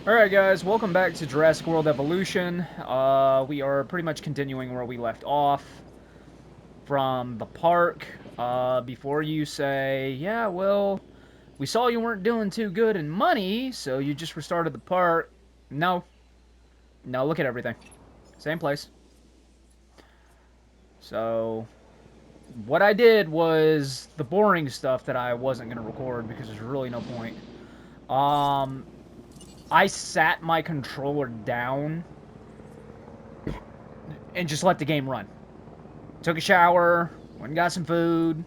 Alright guys, welcome back to Jurassic World Evolution. We are pretty much continuing where we left off from the park. Before you say, yeah, well, we saw you weren't doing too good in money, so you just restarted the park. No. No, look at everything. Same place. So, what I did was the boring stuff that I wasn't going to record because there's really no point. I sat my controller down and just let the game run. Took a shower, went and got some food,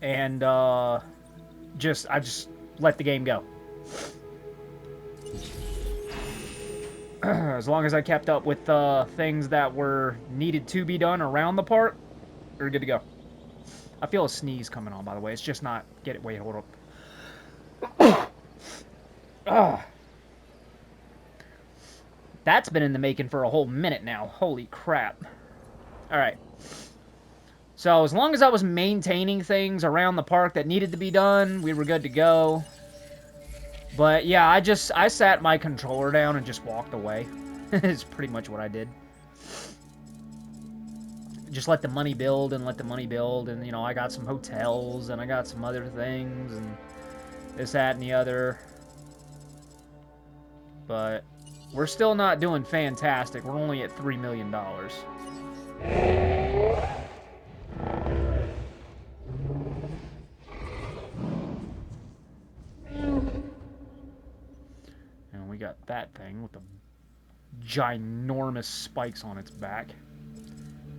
and I just let the game go. As long as I kept up with things that were needed to be done around the park, we're good to go. I feel a sneeze coming on, by the way. It's just not... Get it. Wait, hold up. That's been in the making for a whole minute now. Holy crap. Alright. So, as long as I was maintaining things around the park that needed to be done, we were good to go. But, yeah, I sat my controller down and just walked away. It's pretty much what I did. Just let the money build and let the money build, and, you know, I got some hotels, and I got some other things, and this, that, and the other. But we're still not doing fantastic. We're only at $3 million. And we got that thing with the ginormous spikes on its back.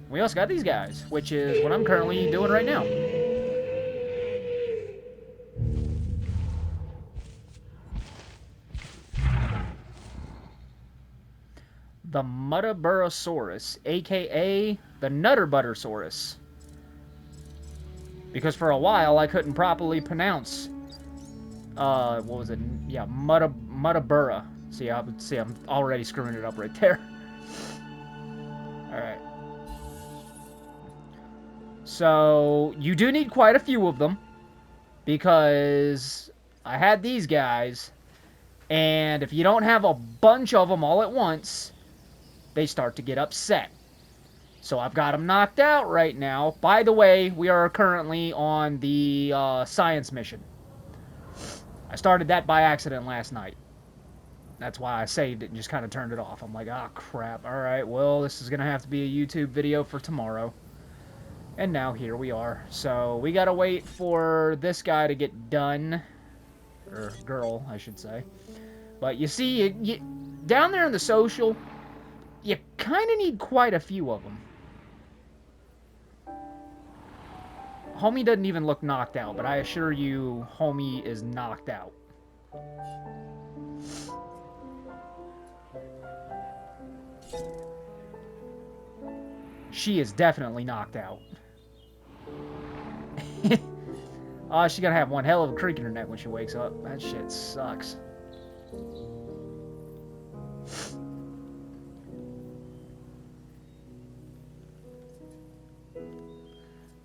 We also got these guys, which is what I'm currently doing right now. The Muttaburrasaurus, aka the Nutterbuttersaurus. Because for a while I couldn't properly pronounce what was it? Yeah, Muttaburra. See, I'm already screwing it up right there. Alright. So, you do need quite a few of them. Because I had these guys. And if you don't have a bunch of them all at once, they start to get upset. So I've got them knocked out right now. By the way, we are currently on the science mission. I started that by accident last night. That's why I saved it and just kind of turned it off. I'm like, ah, crap. Alright, well, this is going to have to be a YouTube video for tomorrow. And now here we are. So we got to wait for this guy to get done. Or girl, I should say. But you see, down there in the social, you kind of need quite a few of them. Homie doesn't even look knocked out, but I assure you, Homie is knocked out. She is definitely knocked out. Oh, she's gonna have one hell of a creak in her neck when she wakes up. That shit sucks.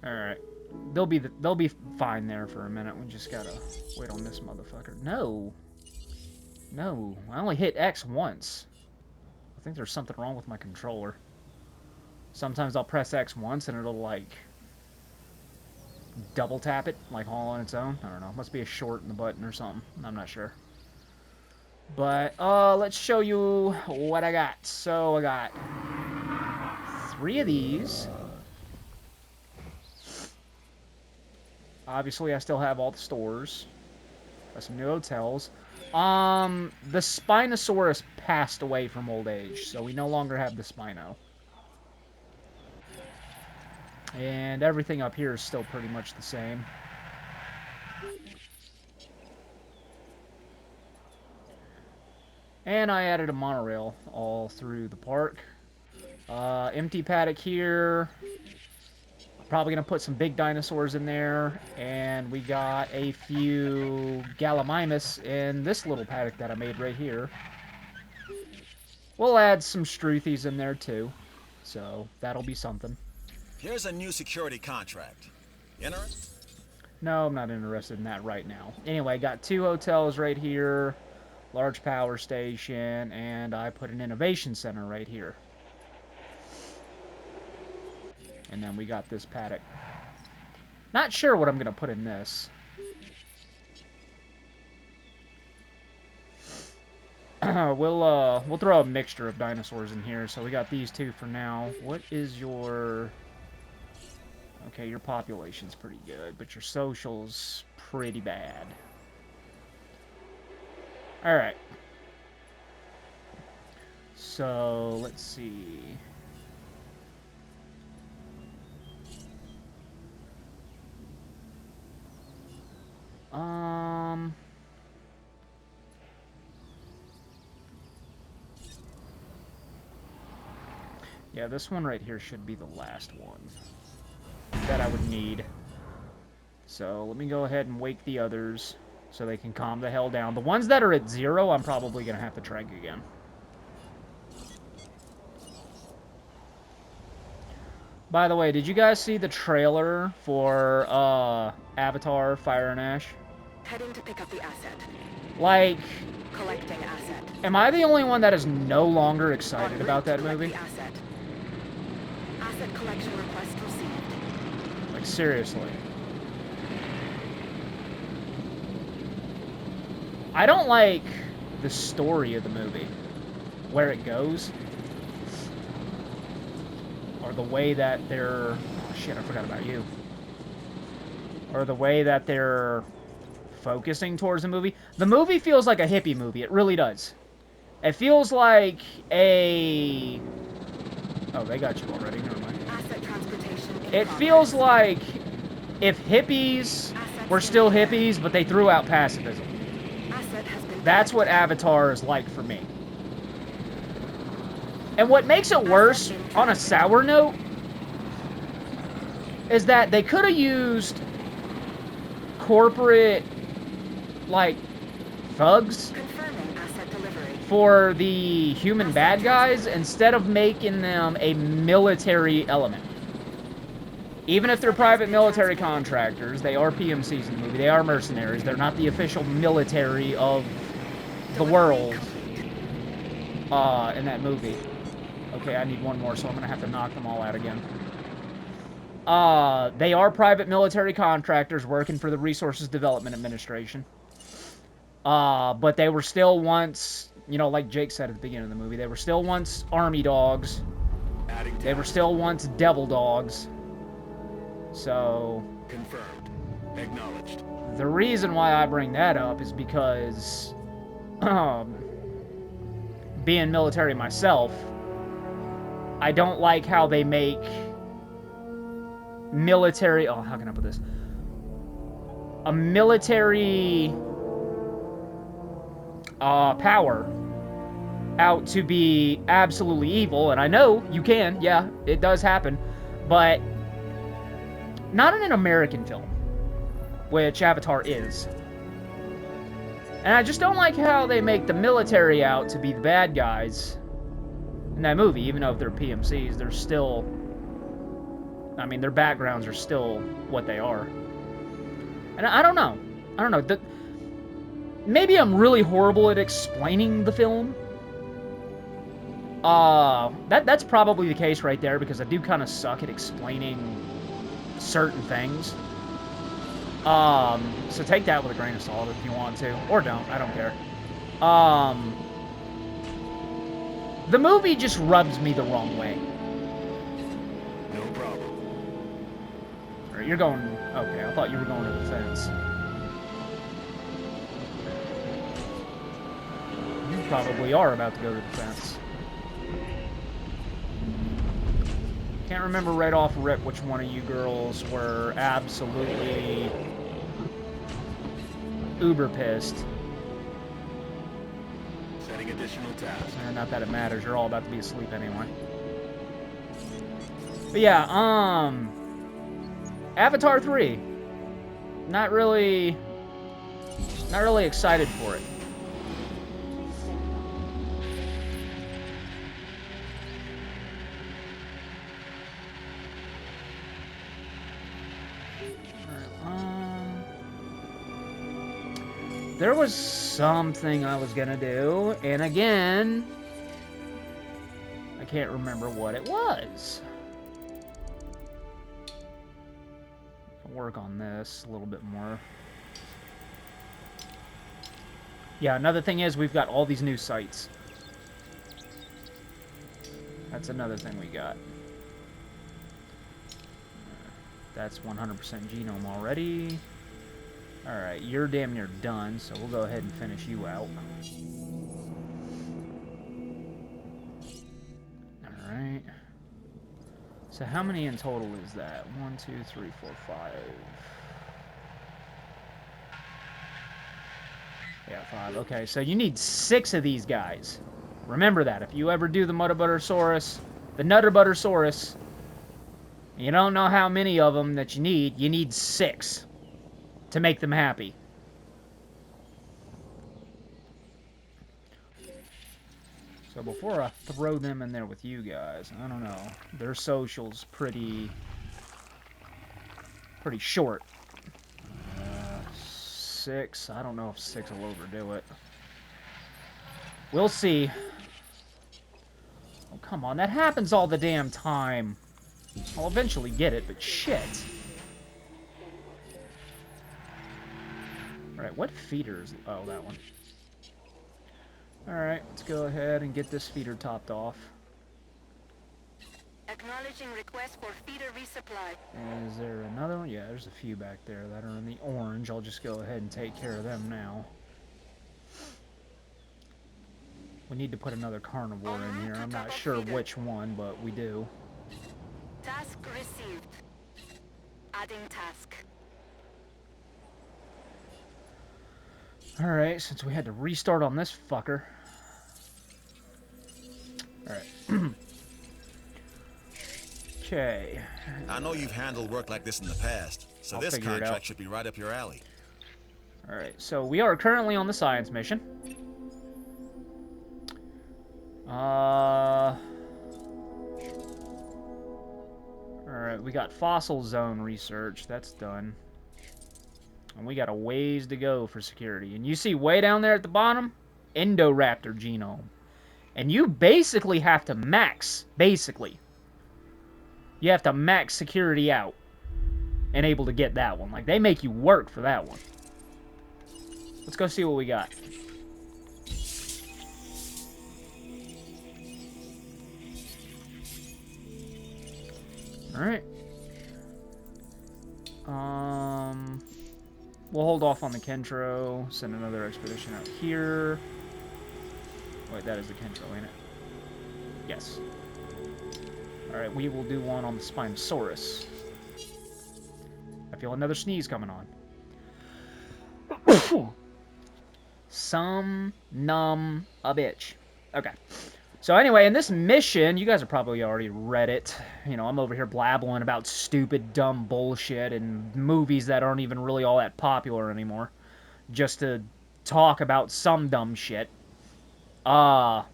Alright. They'll be fine there for a minute. We just gotta wait on this motherfucker. No. No. I only hit X once. I think there's something wrong with my controller. Sometimes I'll press X once and it'll, like, double tap it, like, all on its own. I don't know. Must be a short in the button or something. I'm not sure. But, let's show you what I got. So, I got 3 of these. Obviously, I still have all the stores. Got some new hotels. The Spinosaurus passed away from old age, so we no longer have the Spino. And everything up here is still pretty much the same. And I added a monorail all through the park. Empty paddock here. Probably going to put some big dinosaurs in there. And we got a few Gallimimus in this little paddock that I made right here. We'll add some Struthies in there too. So that'll be something. Here's a new security contract. Interested? No, I'm not interested in that right now. Anyway, got 2 hotels right here. large power station, and I put an innovation center right here. And then we got this paddock. Not sure what I'm going to put in this. We'll throw a mixture of dinosaurs in here. So we got these two for now. What is your... Okay, your population's pretty good, but your social's pretty bad. Alright. So, let's see. Yeah, this one right here should be the last one that I would need. So, let me go ahead and wake the others so they can calm the hell down. The ones that are at 0, I'm probably going to have to trank again. By the way, did you guys see the trailer for Avatar: Fire and Ash? Heading to pick up the asset. Like, Collecting asset. am I the only one that is no longer excited about that movie? The asset. Asset collection request received. Like, seriously. I don't like the story of the movie, where it goes, or the way that they're... Oh, shit, I forgot about you. Or the way that they're focusing towards the movie. The movie feels like a hippie movie. It really does. It feels like a... Oh, they got you already. Never mind. Asset transportation in It progress. feels like if hippies were still hippies, but they threw out pacifism. Asset has been That's what Avatar is like for me. And what makes it worse, on a sour note, is that they could have used corporate, like, thugs confirming asset delivery. for the human bad guys instead of making them a military element. Even if they're private military contractors, they are PMCs in the movie. They are mercenaries. They're not the official military of the world in that movie. Okay, I need one more, so I'm going to have to knock them all out again. They are private military contractors working for the Resources Development Administration. But they were still once, you know, like Jake said at the beginning of the movie, they were still once army dogs. They were still once devil dogs. So... Confirmed. Acknowledged. The reason why I bring that up is because, being military myself, I don't like how they make military... Oh, how can I put this? A military power out to be absolutely evil. And I know you can. Yeah, it does happen. But not in an American film, which Avatar is. And I just don't like how they make the military out to be the bad guys in that movie. Even though if they're PMCs, they're still... I mean, their backgrounds are still what they are. And I don't know. I don't know. Maybe I'm really horrible at explaining the film. That's probably the case right there, because I do kind of suck at explaining certain things. So take that with a grain of salt if you want to. Or don't. I don't care. The movie just rubs me the wrong way. No problem. Alright, you're going... Okay, I thought you were going to the fence. You probably are about to go to the fence. Can't remember right off rip which one of you girls were absolutely uber pissed. Setting additional tasks. Not that it matters, you're all about to be asleep anyway. But yeah, Avatar 3. Not really excited for it. There was something I was gonna do, and again, I can't remember what it was. I'll work on this a little bit more. Yeah, another thing is we've got all these new sites. That's another thing we got. That's 100% genome already. Alright, you're damn near done, so we'll go ahead and finish you out. Alright. So how many in total is that? 1, 2, 3, 4, 5. Yeah, 5. Okay, so you need 6 of these guys. Remember that. If you ever do the Nutterbuttersaurus, you don't know how many of them that you need 6 to make them happy. So before I throw them in there with you guys, I don't know. Their social's pretty short. 6. I don't know if 6 will overdo it. We'll see. Oh, come on. That happens all the damn time. I'll eventually get it, but shit. Alright, what feeder is... Oh, that one. Alright, let's go ahead and get this feeder topped off. Acknowledging request for feeder resupply. Is there another one? Yeah, there's a few back there that are in the orange. I'll just go ahead and take care of them now. We need to put another carnivore in here. I'm not sure which one, but we do. Task received. Adding task. Alright, since we had to restart on this fucker. Alright. Okay. I know you've handled work like this in the past, so this contract should be right up your alley. Alright, so we are currently on the science mission. Alright, we got fossil zone research. That's done. And we got a ways to go for security. And you see way down there at the bottom? Indoraptor genome. And you basically have to max, you have to max security out and able to get that one. Like, they make you work for that one. Let's go see what we got. Alright. We'll hold off on the Kentro. Send another expedition out here. Wait, that is the Kentro, ain't it? Yes. Alright, we will do one on the Spinosaurus. I feel another sneeze coming on. Some numb a bitch. Okay. So anyway, in this mission, you guys have probably already read it. You know, I'm over here blabbling about stupid, dumb bullshit and movies that aren't even really all that popular anymore. Just to talk about some dumb shit. But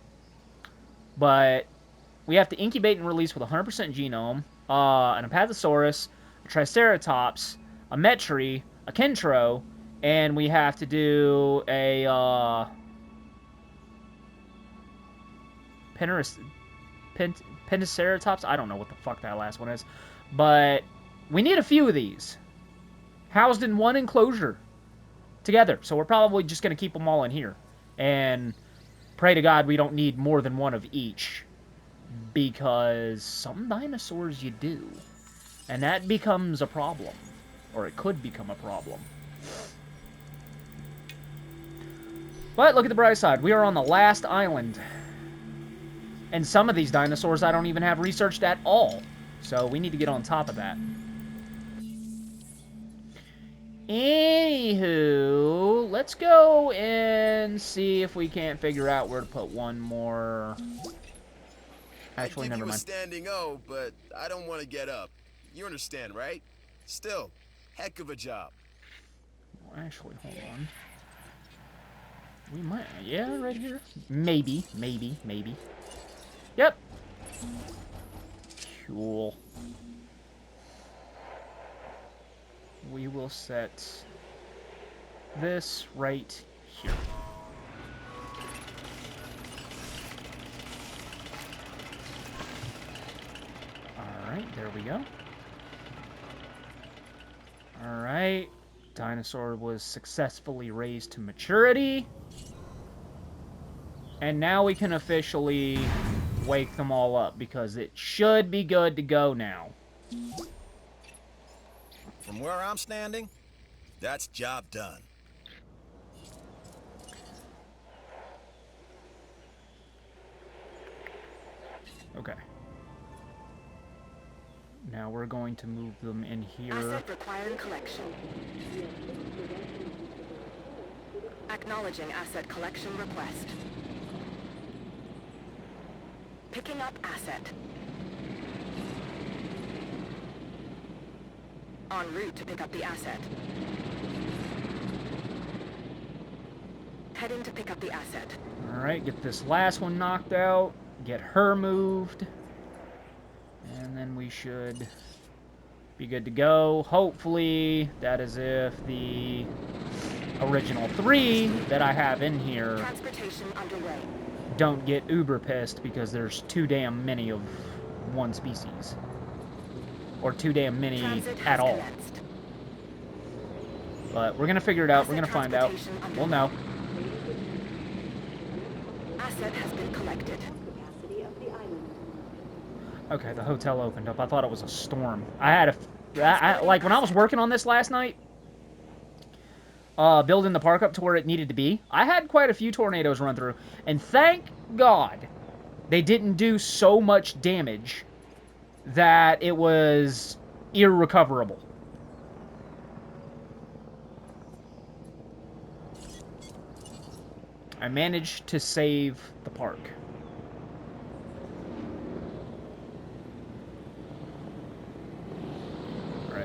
we have to incubate and release with 100% genome, an Apathosaurus, a Triceratops, a Metri, a Kentro, and we have to do a, Pentaceratops? I don't know what the fuck that last one is. But we need a few of these. Housed in one enclosure. Together. So we're probably just going to keep them all in here. And pray to God we don't need more than one of each. Because some dinosaurs you do. And that becomes a problem. Or it could become a problem. But look at the bright side. We are on the last island. And some of these dinosaurs I don't even have researched at all. So we need to get on top of that. Anywho, let's go and see if we can't figure out where to put one more. Actually, never mind. I give you a standing O, but I don't want to get up. You understand, right? Still, heck of a job. Well, actually, hold on. We might, yeah, right here. Maybe. Yep. Cool. We will set this right here. Alright, there we go. Alright. Dinosaur was successfully raised to maturity. And now we can officially wake them all up, because it should be good to go now. From where I'm standing, that's job done. Okay. Now we're going to move them in here. Asset requiring collection. Acknowledging asset collection request. Picking up asset. En route to pick up the asset. Heading to pick up the asset. Alright, get this last one knocked out. Get her moved. And then we should be good to go. Hopefully, that is if the original 3 that I have in here Transportation underway. don't get uber pissed because there's too damn many of one species. Or too damn many Transit at has all. commenced. But we're gonna figure it out. We're Asset gonna find out. transportation We'll know. Asset has been collected. Okay, the hotel opened up. I thought it was a storm. I had like when I was working on this last night, building the park up to where it needed to be, I had quite a few tornadoes run through, and thank God they didn't do so much damage that it was irrecoverable. I managed to save the park.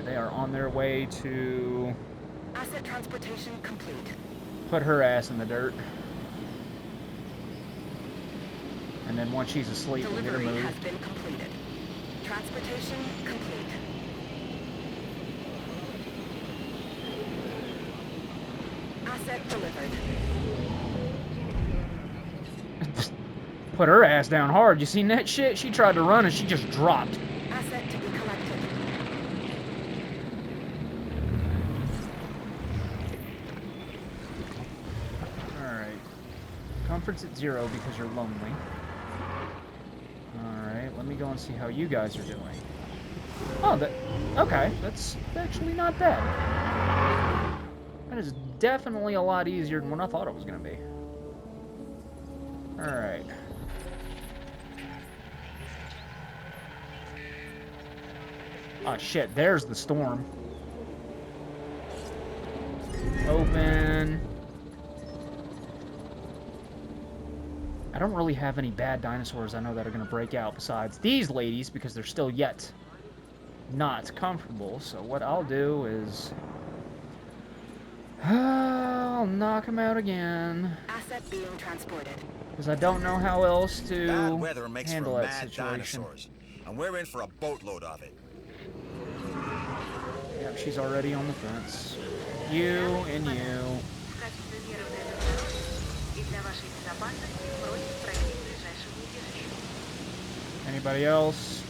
They are on their way to Asset transportation complete. put her ass in the dirt. And then once she's asleep, we'll get her Delivery has moved. been completed. Transportation complete. Asset delivered. Put her ass down hard. You seen that shit? She tried to run and she just dropped. Asset to be collected. Alright. Comfort's at 0 because you're lonely. Alright, let me go and see how you guys are doing. Oh, okay, that's actually not bad. That is definitely a lot easier than what I thought it was going to be. Alright. Oh shit, there's the storm. Open. I don't really have any bad dinosaurs I know that are going to break out besides these ladies because they're still yet not comfortable. So what I'll do is I'll knock them out again. Asset being transported. Because I don't know how else to Bad weather makes for handle that mad situation. dinosaurs, and we're in for a boatload of it. Yep, she's already on the fence. You and you. Anybody else?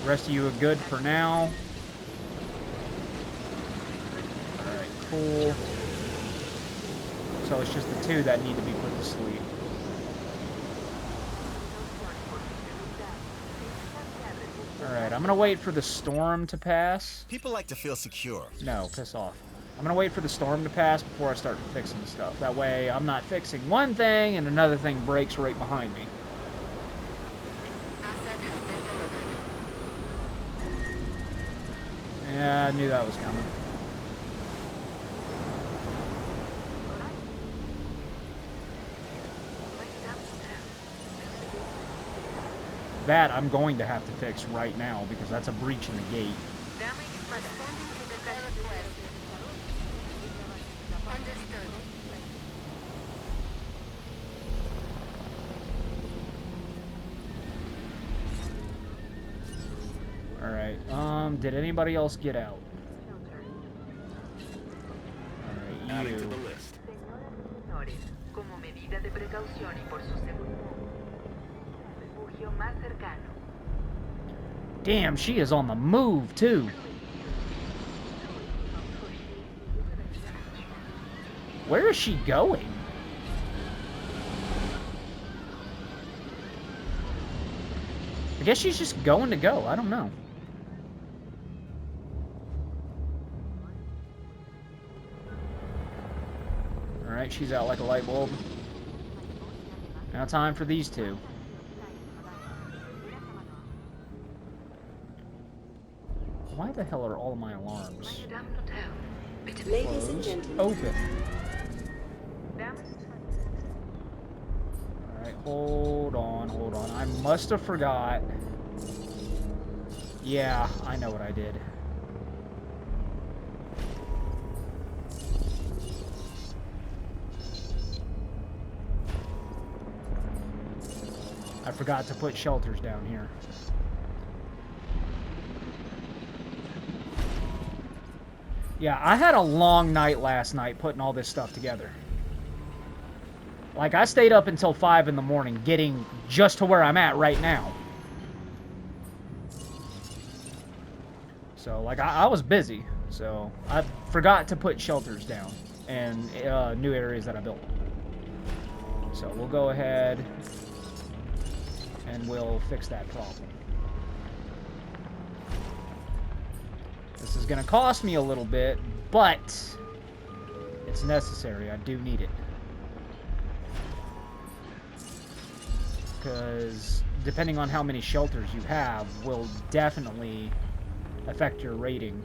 The rest of you are good for now. Alright, cool. So it's just the 2 that need to be put to sleep. Alright, I'm gonna wait for the storm to pass. People like to feel secure. No, piss off. I'm gonna wait for the storm to pass before I start fixing stuff. That way I'm not fixing one thing and another thing breaks right behind me. Asset has been delivered. Yeah, I knew that was coming. That I'm going to have to fix right now because that's a breach in the gate. Responding to the request. Understood. Alright, did anybody else get out? Alright, Adding to you. the list. Como medida de precaución y por su seguridad, refugio más cercano. Damn, she is on the move, too. Where is she going? I guess she's just going to go. I don't know. Alright, she's out like a light bulb. Now time for these two. Why the hell are all my alarms Ladies and closed? gentlemen, Open. Alright, hold on, hold on. I must have forgot. Yeah, I know what I did. I forgot to put shelters down here. Yeah, I had a long night last night putting all this stuff together. Like, I stayed up until 5 in the morning getting just to where I'm at right now. So, like, I was busy. So, I forgot to put shelters down and new areas that I built. So, we'll go ahead and we'll fix that problem. This is going to cost me a little bit, but it's necessary. I do need it. Because depending on how many shelters you have will definitely affect your rating.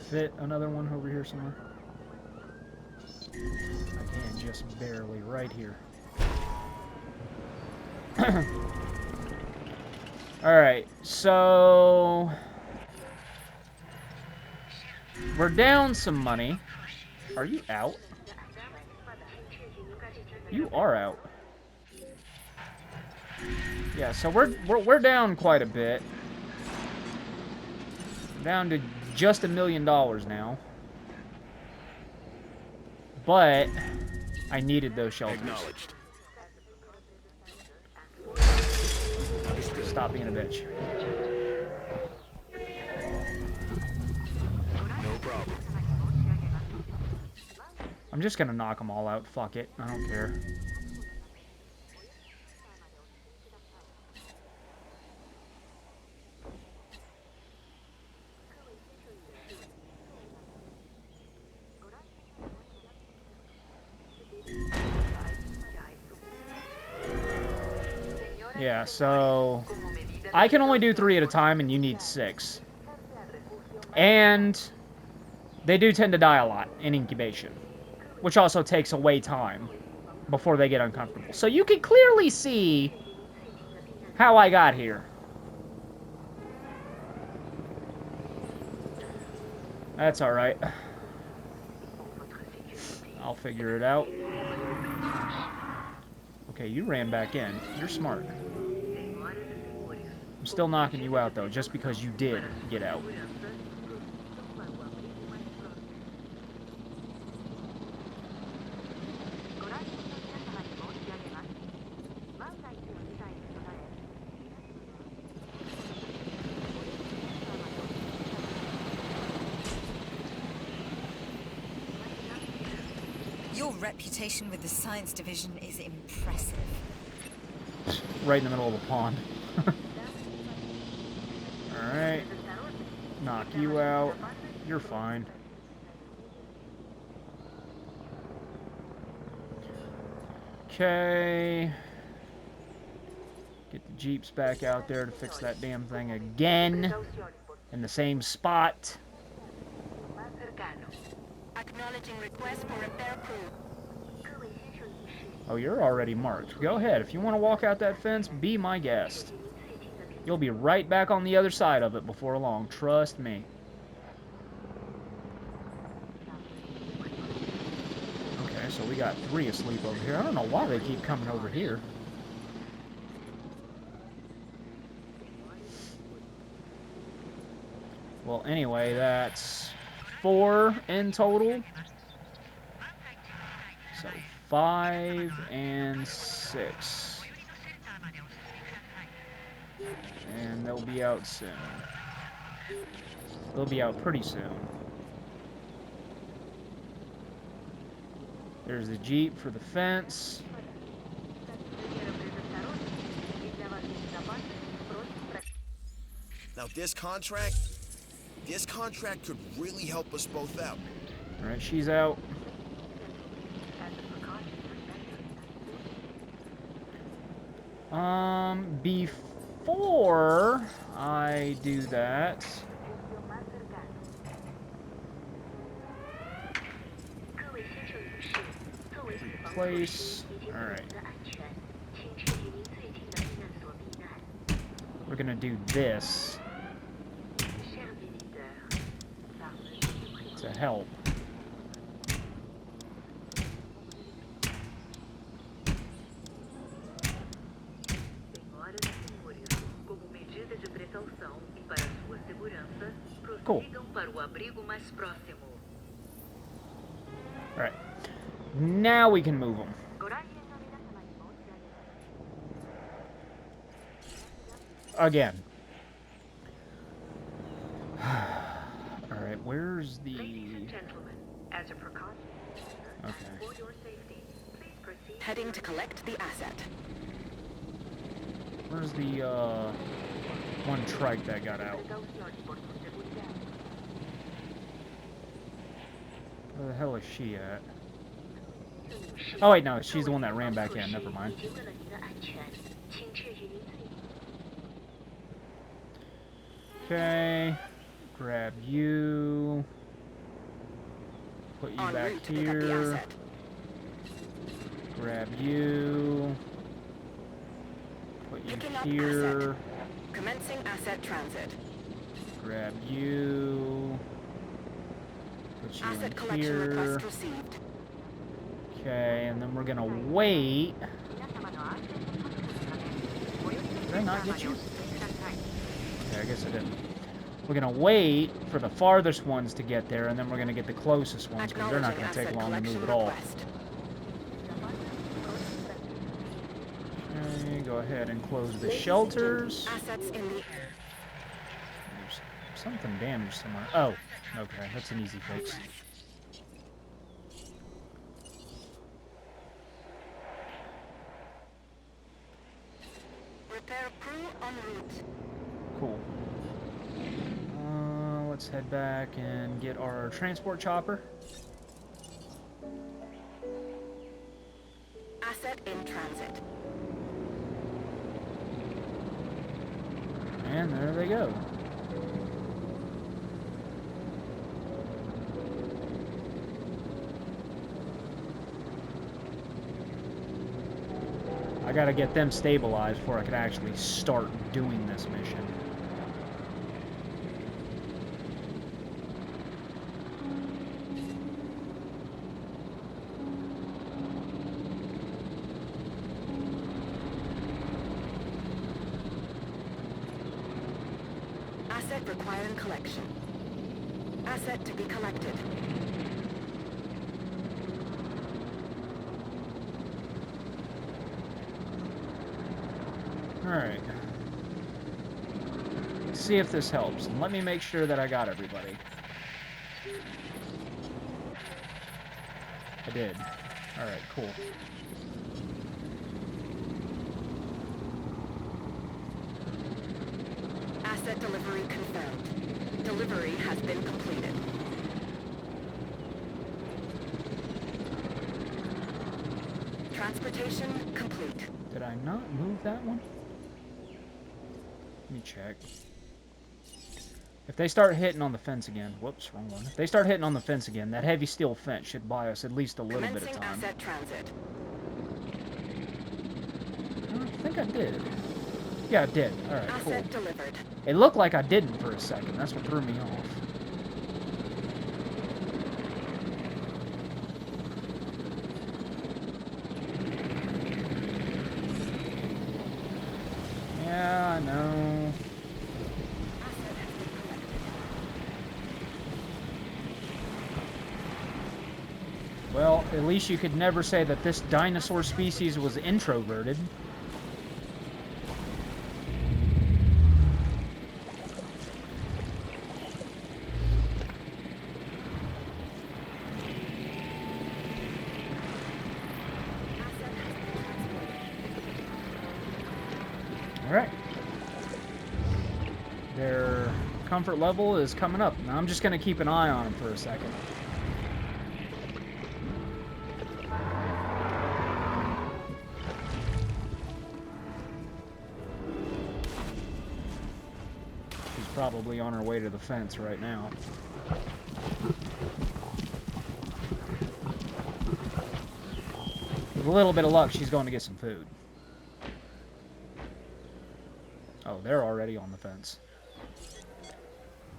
Fit another one over here somewhere? I can, just barely, right here. Alright, so we're down some money. Are you out? You are out. Yeah, so we're down quite a bit. Down to just $1 million now. But I needed those shelters. Acknowledged. Stop being a bitch. No problem. I'm just gonna knock them all out. Fuck it. I don't care. Yeah, so I can only do 3 at a time, and you need 6. And they do tend to die a lot in incubation, which also takes away time before they get uncomfortable. So you can clearly see how I got here. That's alright. I'll figure it out. Okay, you ran back in. You're smart. I'm still knocking you out, though, just because you did get out. Your reputation with the science division is impressive. Right in the middle of the pond. Alright. Knock you out. You're fine. Okay. Get the Jeeps back out there to fix that damn thing again. In the same spot. Acknowledging request for repair crew. Oh, you're already marked. Go ahead. If you want to walk out that fence, be my guest. You'll be right back on the other side of it before long. Trust me. Okay, so we got 3 asleep over here. I don't know why they keep coming over here. Well, anyway, that's 4 in total. So 5 and 6. And they'll be out soon. They'll be out pretty soon. There's the Jeep for the fence. Now this contract could really help us both out. Alright, she's out. Before I do that, replace. Alright. We're gonna do this to help. Cool. Alright. Now we can move them. Again. Alright, where's the... Okay. Heading to collect the asset. Where's the, one trike that got out? Where the hell is she at? Oh, wait, no, she's the one that ran back in. Never mind. Okay. Grab you. Put you back here. Grab you. Put you here. Commencing asset transit. Grab you. Put you Asset in collection here. request received. Okay, and then we're gonna wait. Did I not get you? Okay, I guess I didn't. We're gonna wait for the farthest ones to get there, and then we're gonna get the closest ones, because they're not gonna take long to move at all. Okay, go ahead and close the shelters. Assets in the... There's something damaged somewhere. Oh, okay, that's an easy fix. Repair crew en route. Cool. Let's head back and get our transport chopper. Asset in transit. And there they go. I gotta get them stabilized before I can actually start doing this mission. Asset requiring collection. Asset to be collected. Alright. Let's see if this helps. And let me make sure that I got everybody. I did. Alright, cool. Asset delivery confirmed. Delivery has been completed. Transportation complete. Did I not move that one? Let me check. If they start hitting on the fence again, whoops, wrong one. If they start hitting on the fence again, that heavy steel fence should buy us at least a little bit of Commencing time. asset transit. think I did. Yeah, I did. Alright, cool. Asset delivered. It looked like I didn't for a second. That's what threw me off. Yeah, I know. Well, at least you could never say that this dinosaur species was introverted. Alright. Their comfort level is coming up. Now I'm just going to keep an eye on them for a second. She's probably on her way to the fence right now. With a little bit of luck, she's going to get some food. Oh, they're already on the fence.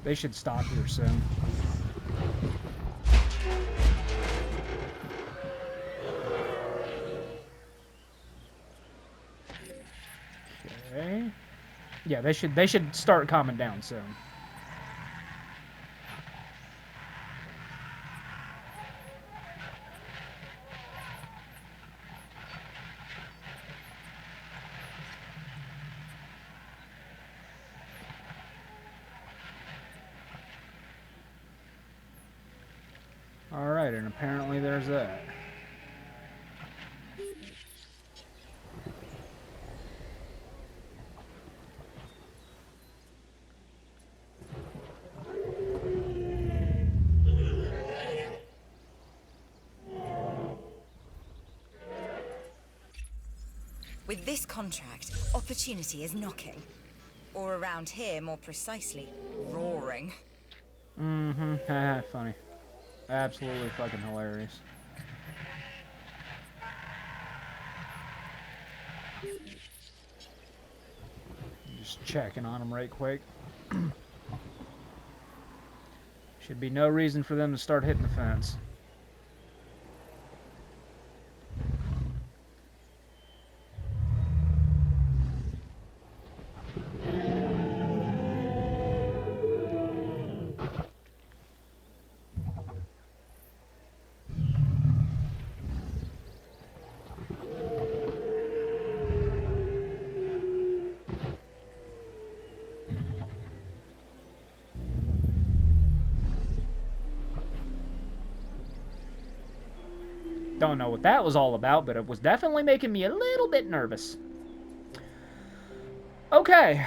They should stop here soon. Okay. Yeah, they should start calming down soon. Alright, and apparently there's that. With this contract, opportunity is knocking. Or around here, more precisely, roaring. Mm-hmm. Funny. Absolutely fucking hilarious. Just checking on them right quick. Should be no reason for them to start hitting the fence. Don't know what that was all about, but it was definitely making me a little bit nervous. Okay.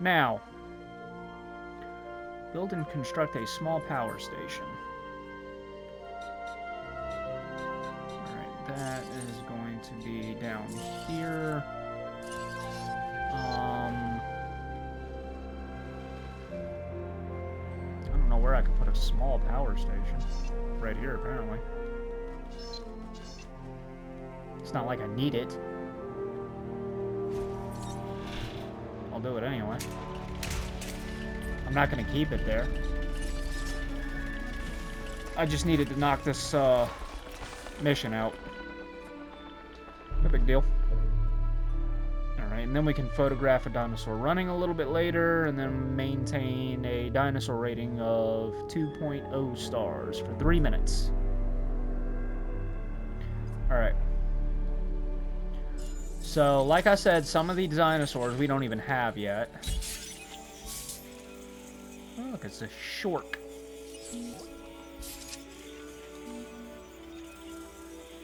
Now, build and construct a small power station. Alright, that is going to be down here. I don't know where I could put a small power station. Right here, apparently. It's not like I need it. I'll do it anyway. I'm not going to keep it there. I just needed to knock this mission out. No big deal. Alright, and then we can photograph a dinosaur running a little bit later, and then maintain a dinosaur rating of 2.0 stars for 3 minutes. Alright. So, like I said, some of these dinosaurs we don't even have yet. Oh, look, it's a shork.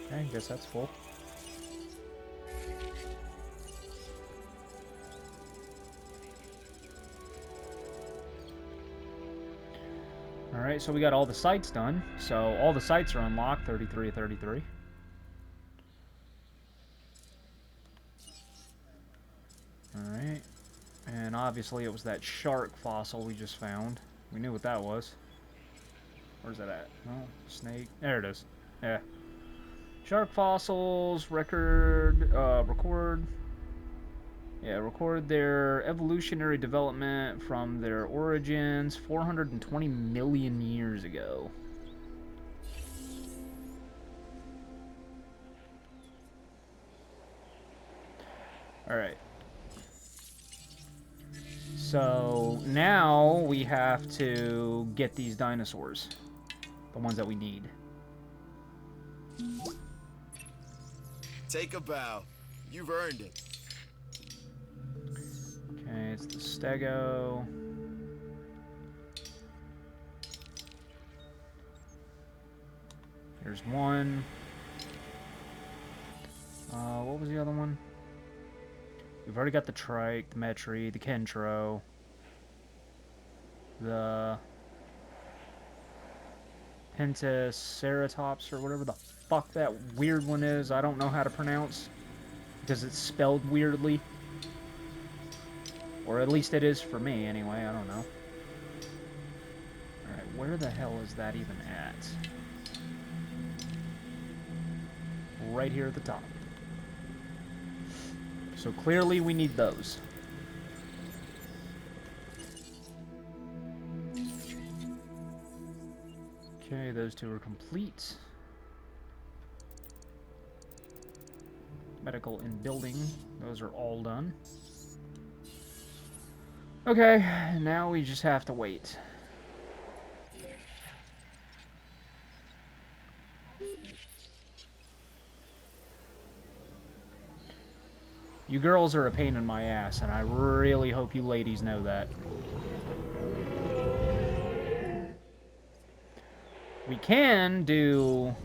Okay, I guess that's full. Alright, so we got all the sites done. So, all the sites are unlocked, 33 of 33. Alright, and obviously it was that shark fossil we just found. We knew what that was. Where's that at? Oh, snake. There it is. Yeah. Shark fossils, record their evolutionary development from their origins 420 million years ago. Alright. So now we have to get these dinosaurs. The ones that we need. Take a bow. You've earned it. Okay, it's the stego. Here's one. What was the other one? We've already got the trike, the metri, the kentro, the pentaceratops, or whatever the fuck that weird one is. I don't know how to pronounce because it's spelled weirdly. Or at least it is for me, anyway. I don't know. Alright, where the hell is that even at? Right here at the top. So clearly we need those. Okay, those two are complete. Medical and building, those are all done. Okay, now we just have to wait. You girls are a pain in my ass, and I really hope you ladies know that. We can do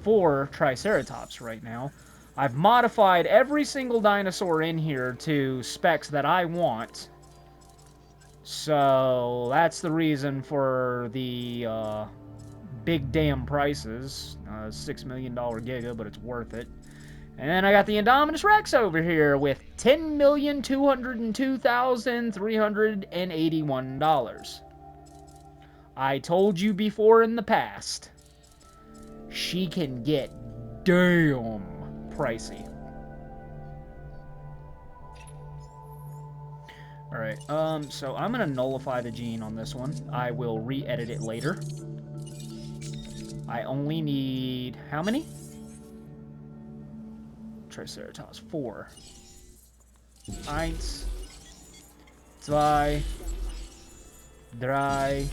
4 Triceratops right now. I've modified every single dinosaur in here to specs that I want. So that's the reason for the big damn prices. $6 million Giga, but it's worth it. And then I got the Indominus Rex over here with $10,202,381. I told you before in the past, she can get damn pricey. Alright, so I'm gonna nullify the gene on this one. I will re-edit it later. I only need... how many? Triceratops. 4. 1, 2, 3,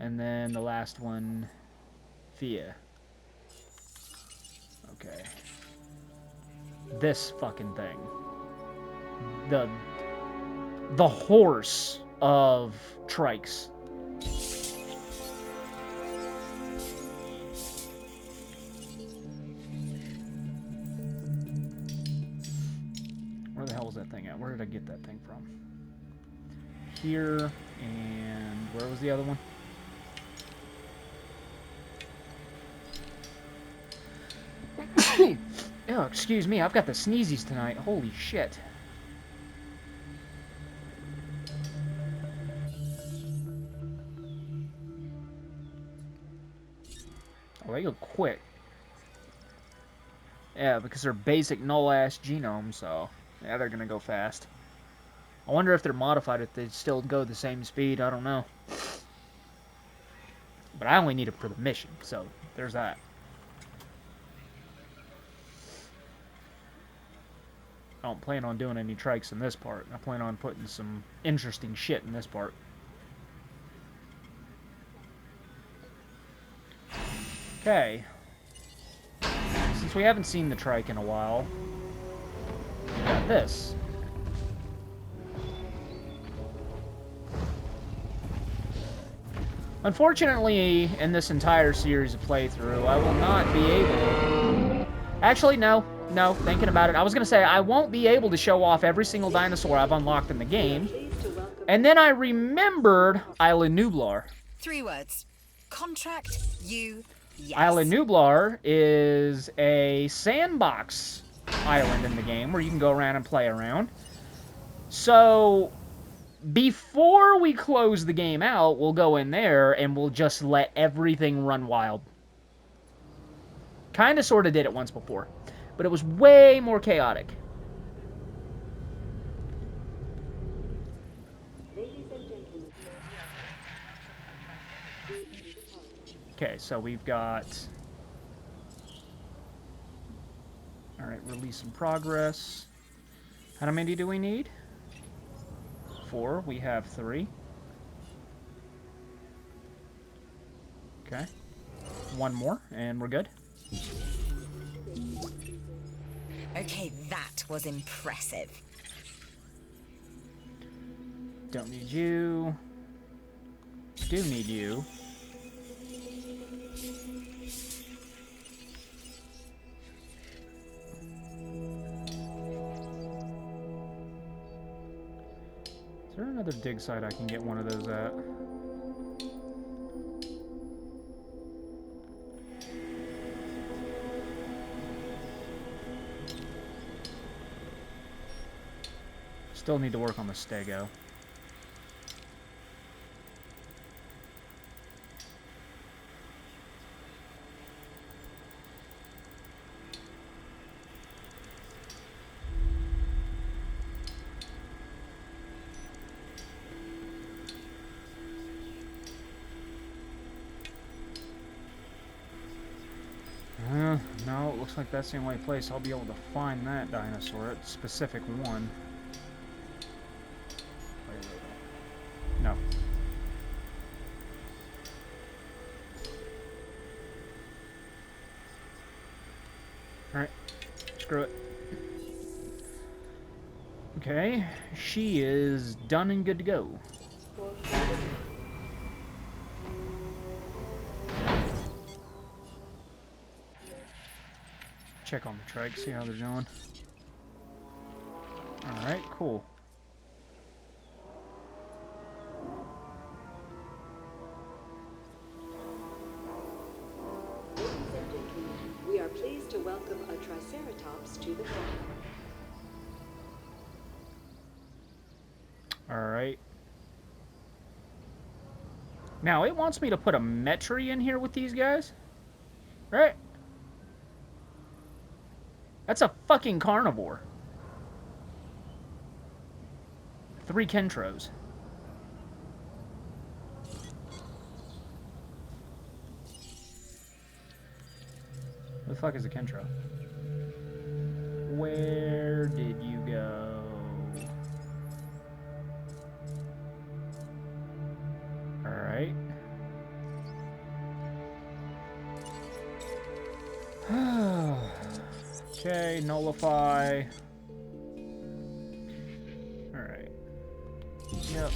and then the last one, 4. Okay. This fucking thing. The horse of trikes. Where the hell is that thing at? Where did I get that thing from? Here, and where was the other one? Oh, excuse me, I've got the sneezies tonight. Holy shit. Oh, they go quick. Yeah, because they're basic null-ass genomes, so... yeah, they're gonna go fast. I wonder if they're modified, if they still go the same speed. I don't know. But I only need it for the mission, so there's that. I don't plan on doing any trikes in this part. I plan on putting some interesting shit in this part. Okay. Since we haven't seen the trike in a while, we got this. Unfortunately, in this entire series of playthrough, I will not be able... Actually, no, thinking about it, I was going to say, I won't be able to show off every single dinosaur I've unlocked in the game. And then I remembered Isla Nublar. 3 words. Contract you, yes. Isla Nublar is a sandbox island in the game where you can go around and play around. So, before we close the game out, we'll go in there and we'll just let everything run wild. Kind of sort of did it once before, but it was way more chaotic. Okay, so we've got... Alright, release in progress. How many do we need? 4. We have 3. Okay. 1 more, and we're good. Okay, that was impressive. Don't need you. Do need you. Is there another dig site I can get one of those at? Still need to work on the stego. No, it looks like that's the only place I'll be able to find that dinosaur, that specific one. No. Alright, screw it. Okay, she is done and good to go. Check on the trike, see how they're doing. Alright, cool. We are pleased to welcome a Triceratops to the farm. Alright. Now, it wants me to put a Metri in here with these guys. Right? That's a fucking carnivore. 3 Kentros. Where the fuck is a Kentro? Where did you go? Alright. Okay, nullify. Alright. Yep.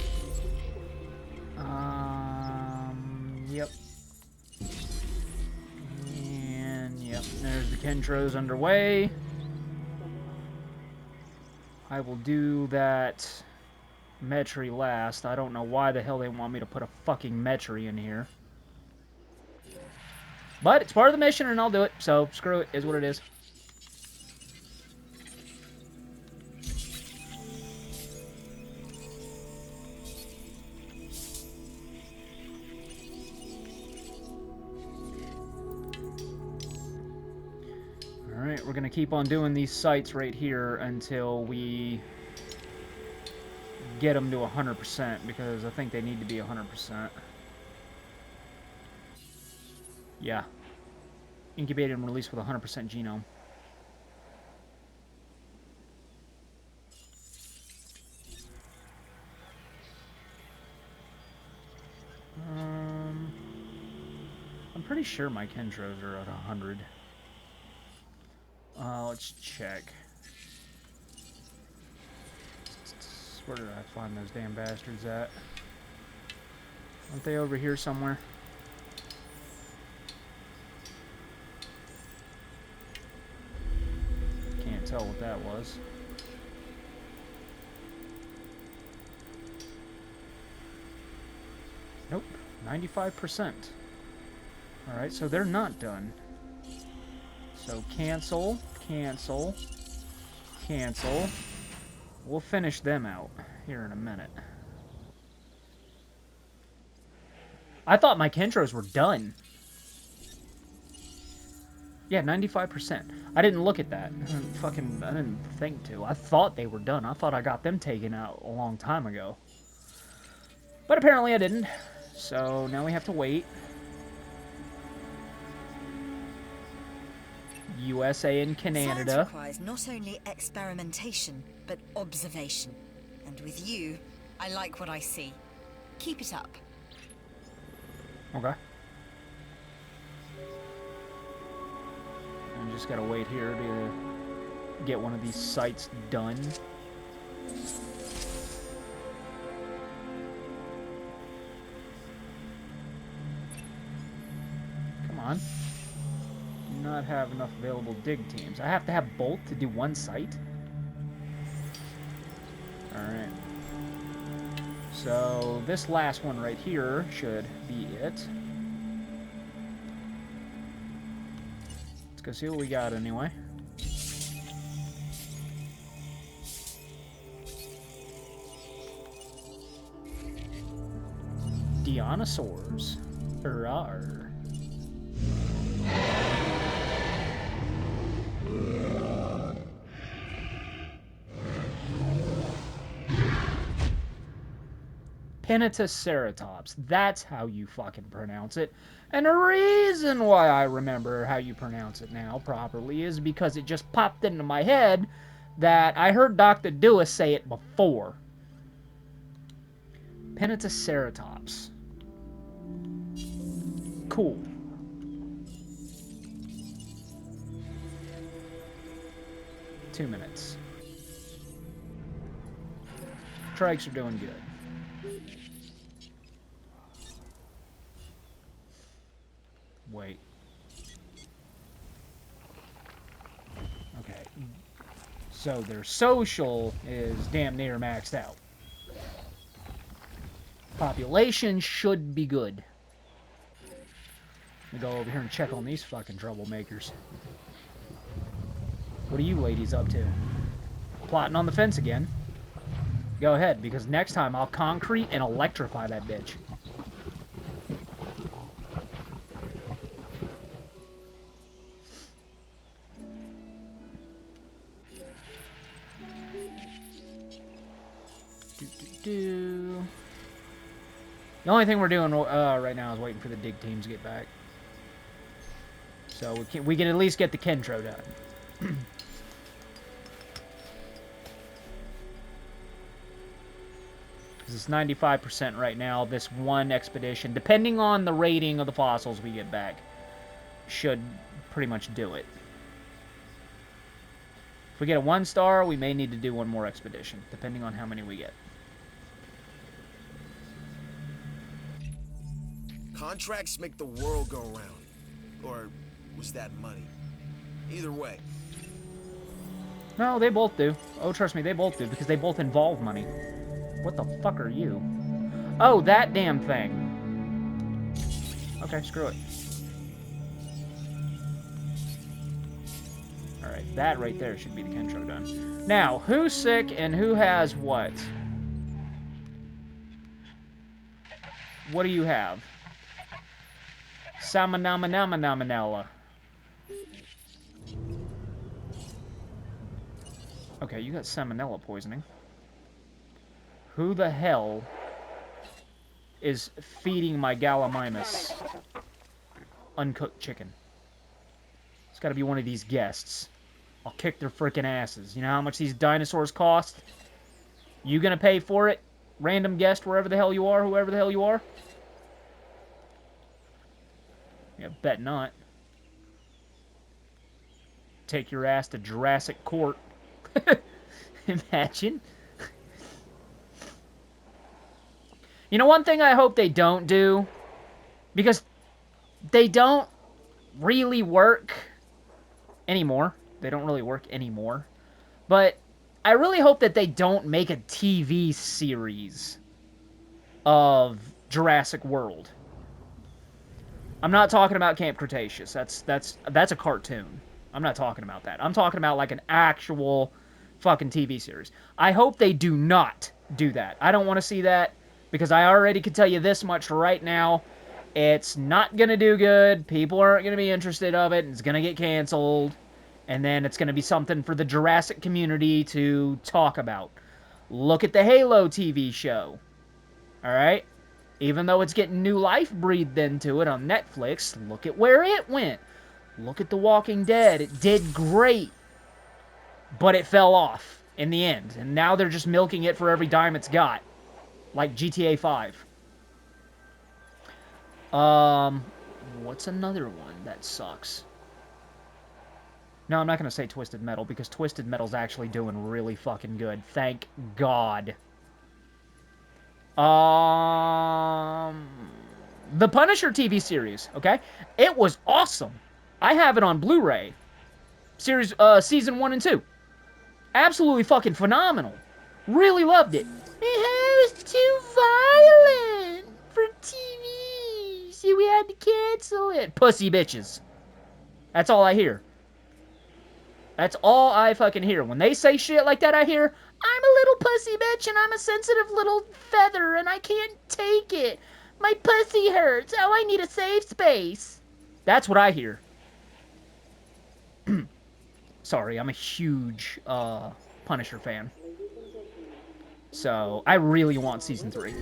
Yep. And, yep, there's the Kentros underway. I will do that Metri last. I don't know why the hell they want me to put a fucking Metri in here. But it's part of the mission and I'll do it, so screw it, is what it is. Alright, we're gonna keep on doing these sites right here until we get them to 100%, because I think they need to be 100%. Yeah. Incubated and released with 100% genome. I'm pretty sure my Kentros are at 100. Let's check. Where did I find those damn bastards at? Aren't they over here somewhere? Can't tell what that was. Nope, 95%. Alright, so they're not done. So cancel, cancel, cancel. We'll finish them out here in a minute. I thought my Kentros were done. Yeah, 95%. I didn't look at that. I didn't think to. I thought they were done. I thought I got them taken out a long time ago. But apparently I didn't. So now we have to wait. USA and Canada. Science requires not only experimentation, but observation. And with you, I like what I see. Keep it up. Okay. I just gotta wait here to get one of these sites done. Come on. Do not have enough available dig teams. I have to have both to do one site? Alright. So, this last one right here should be it. Let's go see what we got anyway. Dinosaurs. Rawr. Ceratops. That's how you fucking pronounce it. And the reason why I remember how you pronounce it now properly is because it just popped into my head that I heard Dr. Dewis say it before. Ceratops. Cool. Two minutes. Trikes are doing good. Wait. Okay. So their social is damn near maxed out. Population should be good. Let me go over here and check on these fucking troublemakers. What are you ladies up to? Plotting on the fence again? Go ahead, because next time I'll concrete and electrify that bitch. The only thing we're doing right now is waiting for the dig teams to get back. So we can at least get the Kentro done. It's 95% right now. This one expedition, depending on the rating of the fossils we get back, should pretty much do it. If we get a 1-star, we may need to do one more expedition, depending on how many we get. Contracts make the world go round. Or was that money? Either way. No, they both do. Oh, trust me, they both do, because they both involve money. What the fuck are you? Oh, that damn thing. Okay, screw it. Alright, that right there should be the Kentro done. Now, who's sick and who has what? What do you have? Salmonella. Okay, you got salmonella poisoning. Who the hell is feeding my Gallimimus uncooked chicken? It's got to be one of these guests. I'll kick their freaking asses. You know how much these dinosaurs cost? You gonna pay for it? Random guest, wherever the hell you are, whoever the hell you are? Yeah, bet not. Take your ass to Jurassic Court. Imagine. You know, one thing I hope they don't do, because they don't really work anymore. They don't really work anymore. But I really hope that they don't make a TV series of Jurassic World. I'm not talking about Camp Cretaceous. That's a cartoon. I'm not talking about that. I'm talking about like an actual fucking TV series. I hope they do not do that. I don't want to see that, because I already can tell you this much right now. It's not going to do good. People aren't going to be interested of it. It's going to get canceled. And then it's going to be something for the Jurassic community to talk about. Look at the Halo TV show. Alright? Even though it's getting new life breathed into it on Netflix, look at where it went. Look at The Walking Dead. It did great. But it fell off in the end. And now they're just milking it for every dime it's got. Like GTA 5. What's another one that sucks? No, I'm not going to say Twisted Metal, because Twisted Metal's actually doing really fucking good. Thank God. The Punisher TV series, okay? It was awesome. I have it on Blu-ray. Series, season 1 and 2. Absolutely fucking phenomenal. Really loved it. It was too violent for TV. See, we had to cancel it. Pussy bitches. That's all I hear. That's all I fucking hear. When they say shit like that, I hear, I'm a little pussy bitch and I'm a sensitive little feather and I can't take it. My pussy hurts. Oh, I need a safe space. That's what I hear. Sorry, I'm a huge Punisher fan. So, I really want Season 3.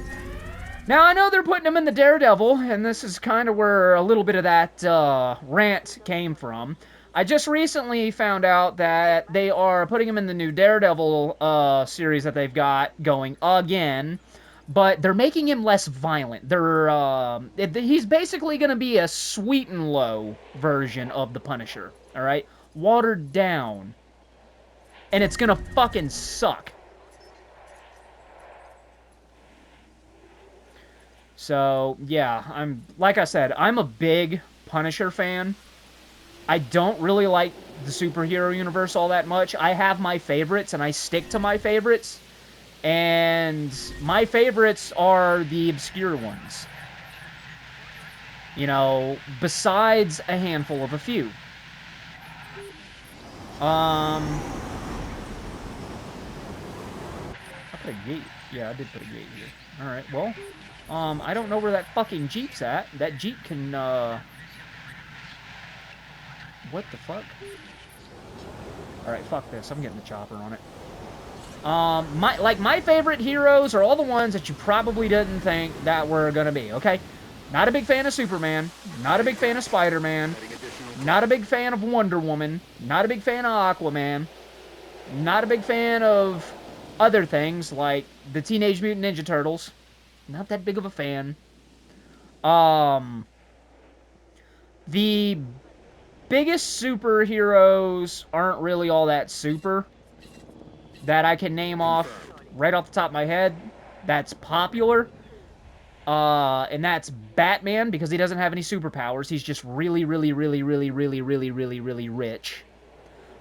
Now, I know they're putting him in the Daredevil, and this is kind of where a little bit of that rant came from. I just recently found out that they are putting him in the new Daredevil series that they've got going again, but they're making him less violent. He's basically going to be a sweet and low version of the Punisher, alright? Watered down. And it's going to fucking suck. So, yeah, like I said, I'm a big Punisher fan. I don't really like the superhero universe all that much. I have my favorites, and I stick to my favorites. And my favorites are the obscure ones. You know, besides a handful of a few. I put a gate. Yeah, I did put a gate here. Alright, well, I don't know where that fucking Jeep's at. That Jeep can, what the fuck? Alright, fuck this. I'm getting the chopper on it. My favorite heroes are all the ones that you probably didn't think that were gonna be, okay? Not a big fan of Superman. Not a big fan of Spider-Man. Not a big fan of Wonder Woman. Not a big fan of Aquaman. Not a big fan of other things like the Teenage Mutant Ninja Turtles. Not that big of a fan. The biggest superheroes aren't really all that super. That I can name off right off the top of my head. That's popular. And that's Batman, because he doesn't have any superpowers. He's just really, really, really, really, really, really, really, really rich.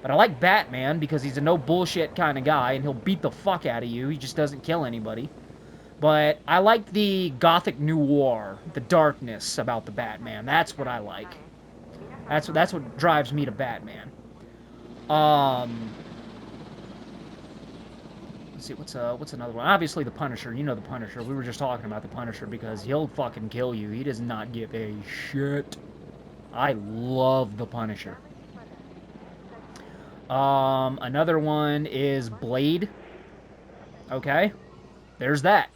But I like Batman because he's a no bullshit kind of guy, and he'll beat the fuck out of you. He just doesn't kill anybody. But I like the gothic noir, the darkness about the Batman. That's what I like. That's what drives me to Batman. Let's see, what's another one? Obviously, the Punisher. You know the Punisher. We were just talking about the Punisher because he'll fucking kill you. He does not give a shit. I love the Punisher. Another one is Blade. Okay. There's that.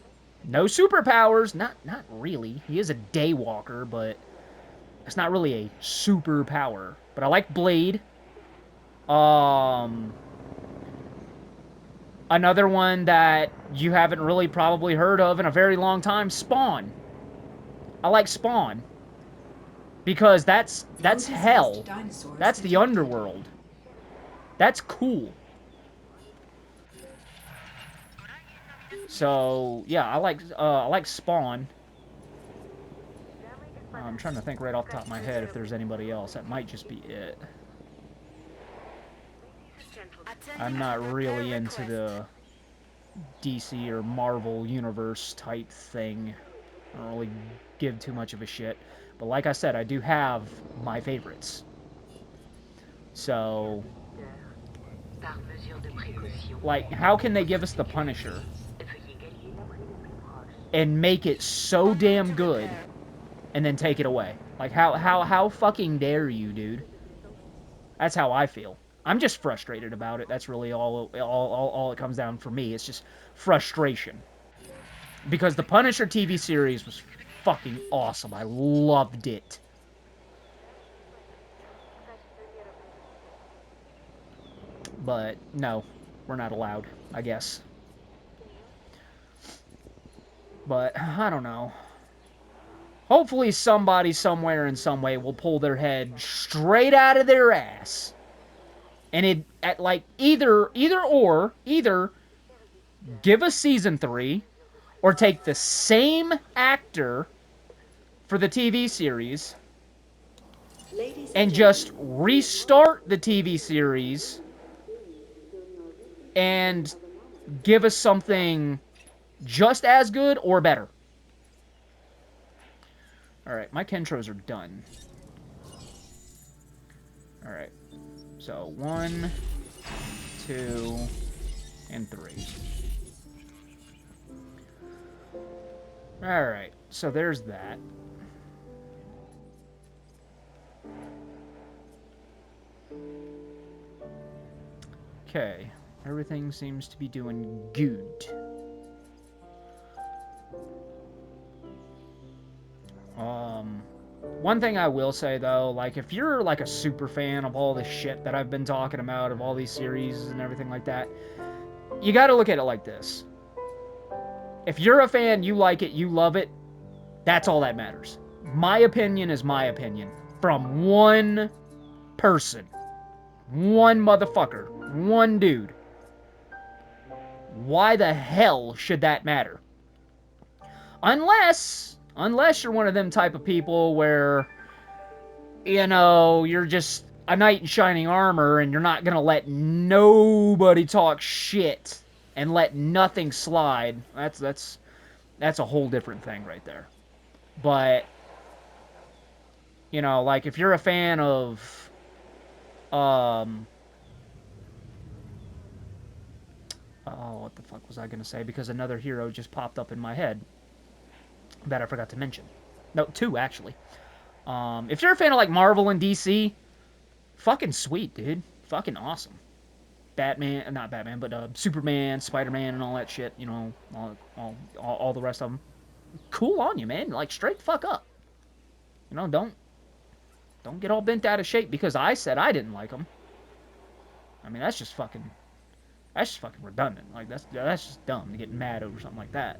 No superpowers. Not really. He is a daywalker, but it's not really a superpower. But I like Blade. Another one that you haven't really probably heard of in a very long time, Spawn. I like Spawn. Because that's hell. That's the underworld. That's cool. So, yeah, I like Spawn. I'm trying to think right off the top of my head if there's anybody else. That might just be it. I'm not really into the DC or Marvel universe type thing. I don't really give too much of a shit. But like I said, I do have my favorites. So, like, how can they give us the Punisher and make it so damn good and then take it away. Like, how fucking dare you, dude? That's how I feel. I'm just frustrated about it. That's really all it comes down for me. It's just frustration. Because the Punisher TV series was fucking awesome. I loved it. But, no. We're not allowed, I guess. But, I don't know. Hopefully somebody somewhere in some way will pull their head straight out of their ass. And either give us season 3 or take the same actor for the TV series and just restart the TV series and give us something just as good or better. Alright, my Kentros are done. Alright. So, 1, 2, and 3. Alright, so there's that. Okay, everything seems to be doing good. One thing I will say, though, like, if you're, like, a super fan of all this shit that I've been talking about, of all these series and everything like that, you gotta look at it like this. If you're a fan, you like it, you love it, that's all that matters. My opinion is my opinion. From one person. One motherfucker. One dude. Why the hell should that matter? Unless you're one of them type of people where, you know, you're just a knight in shining armor and you're not gonna let nobody talk shit and let nothing slide. That's a whole different thing right there. But, you know, like, if you're a fan of, oh, what the fuck was I gonna say? Because another hero just popped up in my head that I forgot to mention. No, 2, actually. If you're a fan of, like, Marvel and DC, fucking sweet, dude. Fucking awesome. Batman, not Batman, but Superman, Spider-Man, and all that shit, you know, all the rest of them. Cool on you, man. Like, straight the fuck up. You know, don't get all bent out of shape because I said I didn't like them. I mean, that's just fucking redundant. Like, that's just dumb to get mad over something like that.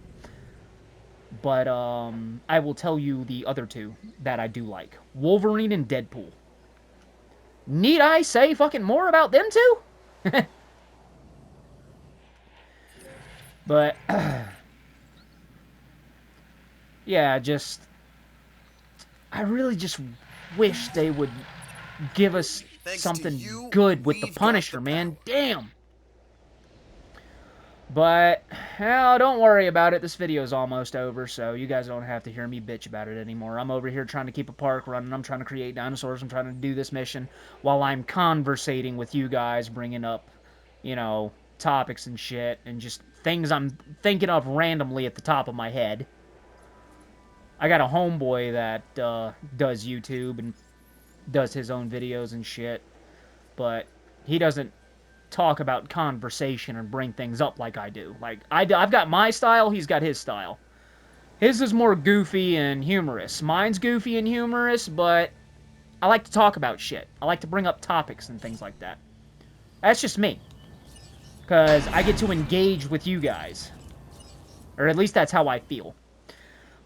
But, I will tell you the other 2 that I do like. Wolverine and Deadpool. Need I say fucking more about them 2? But, yeah, I really just wish they would give us something good with the Punisher, man. Damn! But, hell, don't worry about it. This video is almost over, so you guys don't have to hear me bitch about it anymore. I'm over here trying to keep a park running. I'm trying to create dinosaurs. I'm trying to do this mission while I'm conversating with you guys, bringing up, you know, topics and shit, and just things I'm thinking of randomly at the top of my head. I got a homeboy that does YouTube and does his own videos and shit, but he doesn't talk about conversation and bring things up like I do. Like, I've got my style, he's got his style. His is more goofy and humorous. Mine's goofy and humorous, but I like to talk about shit. I like to bring up topics and things like that. That's just me. Because I get to engage with you guys. Or at least that's how I feel.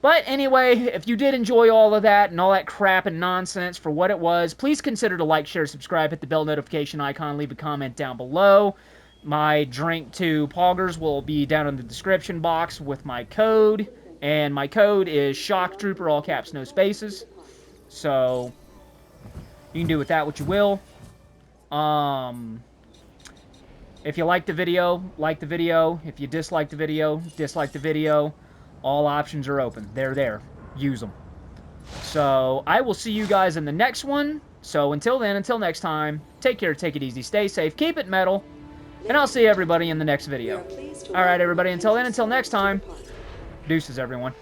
But anyway, if you did enjoy all of that and all that crap and nonsense for what it was, please consider to like, share, subscribe, hit the bell notification icon, leave a comment down below. My drink to poggers will be down in the description box with my code. And my code is Shock Trooper, all caps, no spaces. So, you can do with that what you will. If you like the video, like the video. If you dislike the video, dislike the video. All options are open. They're there. Use them. So, I will see you guys in the next one. So, until then, until next time, take care, take it easy, stay safe, keep it metal, and I'll see everybody in the next video. Alright, everybody, until then, until next time, deuces, everyone.